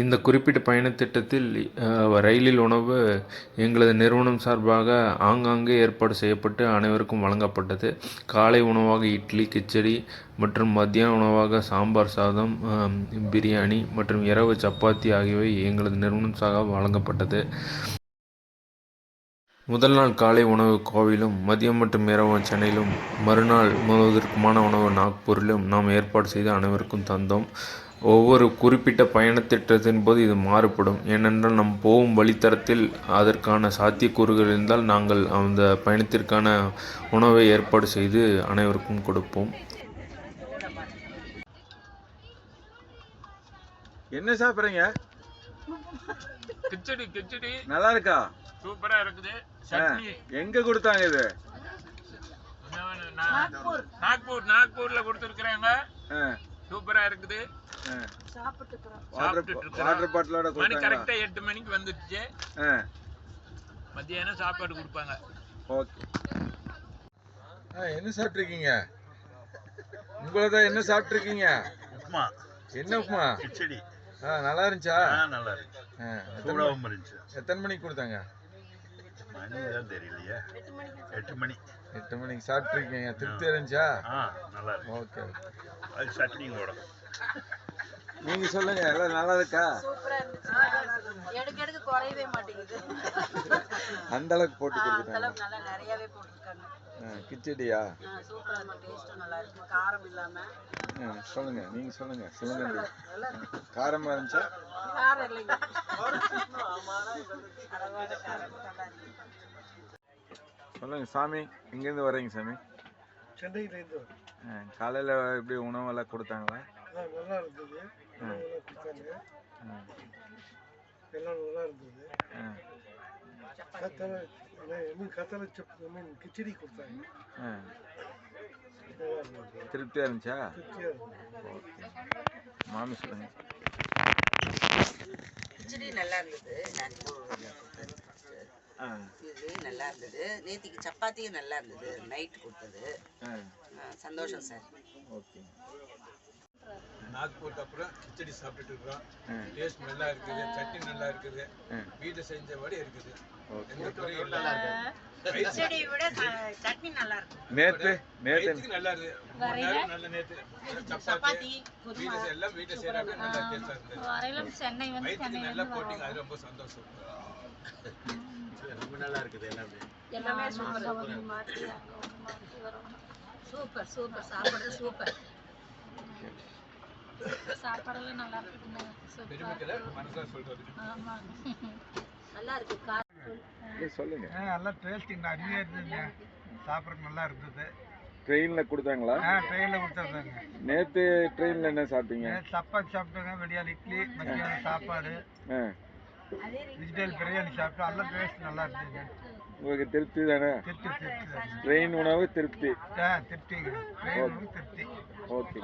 இந்த குறிப்பிட்ட பயணத் திட்டத்தில் ரயிலில் உணவு எங்களது நிறுவனம் சார்பாக ஆங்காங்கே ஏற்பாடு செய்யப்பட்டு அனைவருக்கும் வழங்கப்பட்டது. காலை உணவாக இட்லி, கிச்சடி மற்றும் மத்தியான உணவாக சாம்பார் சாதம், பிரியாணி மற்றும் இரவு சப்பாத்தி ஆகியவை எங்களது நிறுவனம் சார்பாக வழங்கப்பட்டது. முதல் நாள் காலை உணவு கோவையிலும், மதியம் மற்றும் இரவு சென்னையிலும், மறுநாள் முழுவதற்குமான உணவு நாக்பூரிலும் நாம் ஏற்பாடு செய்து அனைவருக்கும் தந்தோம். ஒவ்வொரு குறிப்பிட்ட பயணத் திட்டத்தின் போது இது மாறுபடும். ஏனென்றால் நாம் போகும் வழித்தடத்தில் அதற்கான சாத்தியக்கூறுகள் இருந்தால் நாங்கள் அந்த பயணத்திற்கான உணவை ஏற்பாடு செய்து அனைவருக்கும் கொடுப்போம். என்ன சாப்பிட்றீங்க? கிச்சடி. கிச்சடி நல்லா இருக்கா? சூப்பரா இருக்குது. சட்னி எங்க கொடுத்தாங்க இது? நாக்பூர்ல கொடுத்துருக்காங்க. சூப்பரா இருக்குது. வாட்டர் பாட்டிலோட மணி கரெக்டா 8 மணிக்கு வந்துடுச்சு. மத்தியானம் சாப்பாடு கொடுப்பாங்க. ஓகே. என்ன சாப்பிட்ருக்கீங்க? உங்களதான் என்ன சாப்பிட்ருக்கீங்க? உப்புமா. என்ன உப்புமா? கிச்சடி. நல்லா இருந்துச்சா? நல்லா இருக்கு. எத்தனை மணிக்கு கொடுத்தாங்க? மணி தான் தெரியலையே. 8 மணி. 8 மணிக்கு சாப்பிட்ருக்கீங்க. திருப்தி இருந்துச்சா? நல்லா இருக்கு. ஓகே. அது சட்னியோட. நீங்க சொல்லுங்க, எல்லாம் நல்லா இருக்கா? எடுக்க குறையவே மாட்டேங்குது. அந்த அளவுக்கு போட்டு கொடுத்துட்டாங்க. நல்லா நிறையவே போட்டுருக்காங்க. கிச்சடியா? சூப்பரா இருக்கு. டேஸ்ட் நல்லா இருக்கு. காரம் இல்லாம. சொல்லுங்க, நீங்க சொல்லுங்க. காரமா இருந்துச்சா? காரம் இல்லைங்க. சொல்லுங்க சாமி, எங்கேருந்து வர்றீங்க சாமி? சென்னையிலேருந்து. காலையில் எப்படி உணவெல்லாம் கொடுத்தாங்களா? நல்லா இருந்தது. கொடுத்தாங்க. எல்லாம் நல்லா இருந்தது. கிச்சடி கொடுத்தாங்க. திருப்தியா இருந்துச்சா? மாமி சொல்லுங்க. கிச்சடி நல்லா இருந்தது. இது நல்லா இருந்தது. நேத்திக்கு சப்பாத்தியும் நல்லா இருந்தது. நைட் கொடுத்தது. சந்தோஷம் சார். ஓகே. நாக்பூருக்கு அப்புறம் கிச்சடி சாப்பிட்டுட்டு இருக்கிறோம். டேஸ்ட் நல்லா இருக்குது. சட்னி நல்லா இருக்குது. வீட்டில் செஞ்சபடி இருக்குது. எந்த குறையும் இல்லை. கிச்சடி விட சட்னி நல்லா இருக்கு. நேத்து நல்லா இருக்கு. நல்ல நேத்து சப்பாத்தி வீட்டில் எல்லாம் வீட்டில் செய்யறாங்க. நல்லா டேஸ்டா இருந்தது. சென்னை வயிற்றுக்கு நல்லா போட்டிங்க. அது ரொம்ப சந்தோஷம். ரொம்ப நல்லா இருக்குது. எல்லாமே சூப்பர். சாப்பிடுறது சூப்பர். சாப்பாடெல்லாம் நல்லா இருக்குங்க. மனசா சொல்றது. ஆமா, நல்லா இருக்கு. சொல்லுங்க. நல்லா டேஸ்டிங் அருமையா இருந்ததுங்க. சாப்பிட்றது நல்லா இருந்தது. ட்ரெயின்ல கொடுத்தாங்களா? ட்ரெயினில் கொடுத்தாங்க. நேத்து ட்ரெயின்ல என்ன சாப்பிட்டீங்க? சப்பாத்தி சாப்பிட்டோங்க. வெடியால் இட்லி, மத்தியானம் சாப்பாடு, வெஜிடபிள் பிரியாணி சாப்பிட்டோம். எல்லாம் டேஸ்ட் நல்லா இருந்ததுங்க. உங்களுக்கு திருப்தி தானே? திருப்தி. ட்ரெயின் உணவு திருப்தி. திருப்திங்க. ட்ரெயின் திருப்தி. ஓகே.